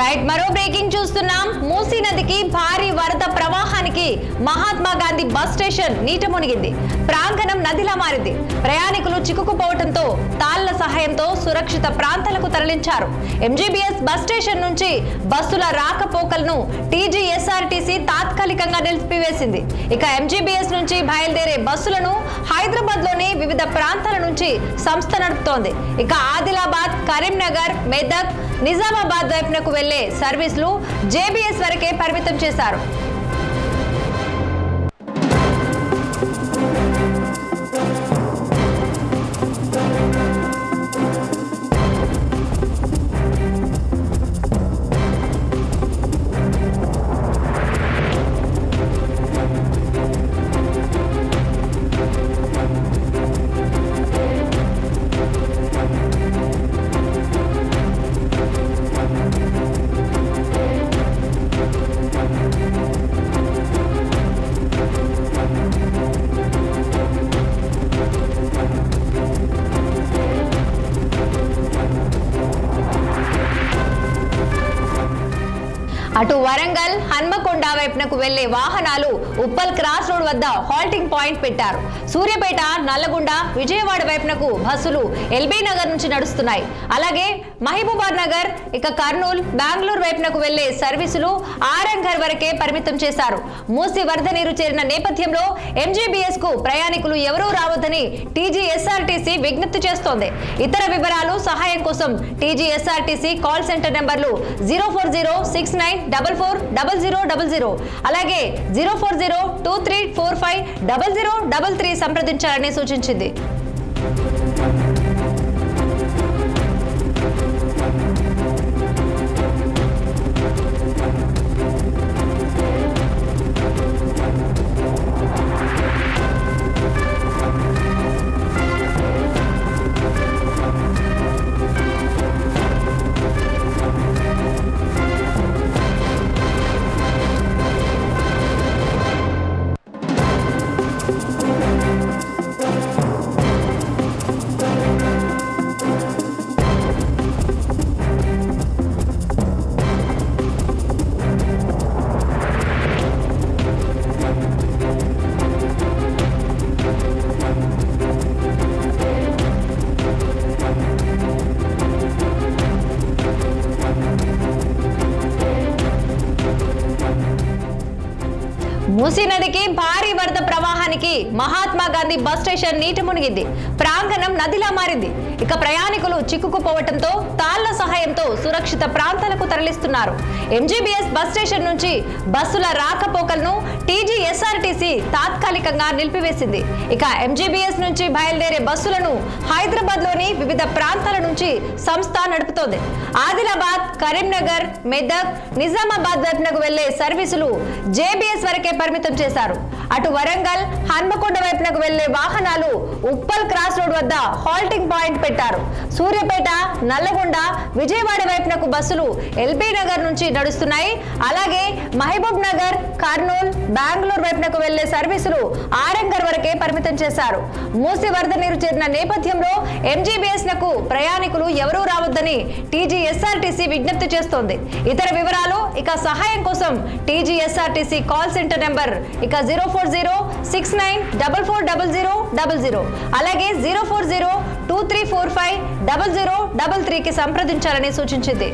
Right మరో breaking చూస్తున్నాం. మూసీ నదికి భారీ వరద ప్రవాహానికి మహాత్మా గాంధీ బస్ స్టేషన్ నీట మునిగింది. ప్రాంగణం నదిలా మారింది. ప్రయాణికులు చిక్కుకుపోవడంతో తాళ్ల సహాయంతో సురక్షిత ప్రాంతాలకు తరలించారు. ఎంజీబీఎస్ బస్ స్టేషన్ నుంచి బస్సుల రాకపోకలను టీజీఎస్ఆర్టీసీ తాత్కాలికంగా నిలిపివేసింది. ఇక ఎంజీబీఎస్ నుంచి బయలుదేరే బస్సులను హైదరాబాద్ లోని వివిధ ప్రాంతాల నుంచి సంస్థ నడుపుతోంది. ఇక ఆదిలాబాద్, కరీంనగర్, మెదక్, నిజామాబాద్ వైపునకు వెళ్లే సర్వీసులు జేబీఎస్ వరకే పరిమితం చేశారు. అటు వరంగల్, హన్మకొండ వైపునకు వెళ్లే వాహనాలు ఉప్పల్ క్రాస్ రోడ్ వద్ద హాల్టింగ్ పాయింట్ పెట్టారు. సూర్యాపేట, నల్లగొండ, విజయవాడ వైపునకు బస్సులు ఎల్బీ నగర్ నుంచి నడుస్తున్నాయి. అలాగే మహబూబాద్ నగర్, ఇక కర్నూలు, బెంగళూరు వైపునకు వెళ్లే సర్వీసులు ఆరంఘర్ వరకే పరిమితం చేశారు. మూసి వరద నీరు చేరిన నేపథ్యంలో ఎంజీబీఎస్ కు ప్రయాణికులు ఎవరూ రావద్దని టీజీఎస్ఆర్టీసీ విజ్ఞప్తి చేస్తోంది. ఇతర వివరాలు, సహాయం కోసం టీజీఎస్ఆర్టీసీ కాల్ సెంటర్ నెంబర్లు 04069440000 అలాగే 04023450033 సంప్రదించాలని సూచించింది. మూసీ నదికి భారీ వరద ప్రవాహానికి మహాత్మా గాంధీ బస్ స్టేషన్ నీట మునిగింది. ప్రాంగణం నదిలా మారింది. ఇక ప్రయాణికులు చిక్కుకుపోవడంతో తాళ్ల సహాయంతో సురక్షిత ప్రాంతాలకు తరలిస్తున్నారు. ఎంజీబీఎస్ బస్ స్టేషన్ నుంచి బస్సుల రాకపోకలను టీజీఎస్ఆర్టీసీ తాత్కాలికంగా నిలిపివేసింది. ఇక ఎంజీబీఎస్ నుంచి బయలుదేరే బస్సులను హైదరాబాద్ లోని వివిధ ప్రాంతాల నుంచి సంస్థ నడుపుతోంది. ఆదిలాబాద్, కరీంనగర్, మెదక్, నిజామాబాద్ వైపునకు వెళ్లే సర్వీసులు జేబీఎస్ వరకే పరిమితం చేశారు. అటు వరంగల్, హన్మకొండ వైపునకు వెళ్లే వాహనాలు ఉప్పల్ క్రాస్ రోడ్ వద్ద హాల్టింగ్ పాయింట్ పెట్టారు. సూర్యాపేట, నల్లగొండ, విజయవాడ వైపునకు బస్సులు ఎల్బీ నగర్ నుంచి నడుస్తున్నాయి. అలాగే మహబూబ్ నగర్, కర్నూలు, బెంగళూరు వైపునకు వెళ్లే సర్వీసులు ఆరంఘర్ వరకే పరిమితం చేశారు. మూసి వరద నీరు చేరిన నేపథ్యంలో ఎంజీబీఎస్ నకు ప్రయాణికులు ఎవరూ రావద్దని టీజీఎస్ఆర్టీసీ విజ్ఞప్తి చేస్తోంది. ఇతర వివరాలు, ఇక సహాయం కోసం టీజీఎస్ఆర్టీసీ కాల్ సెంటర్ నెంబర్ ఇక 04069440000 అలాగే 04023450033 సంప్రదించాలని సూచించింది.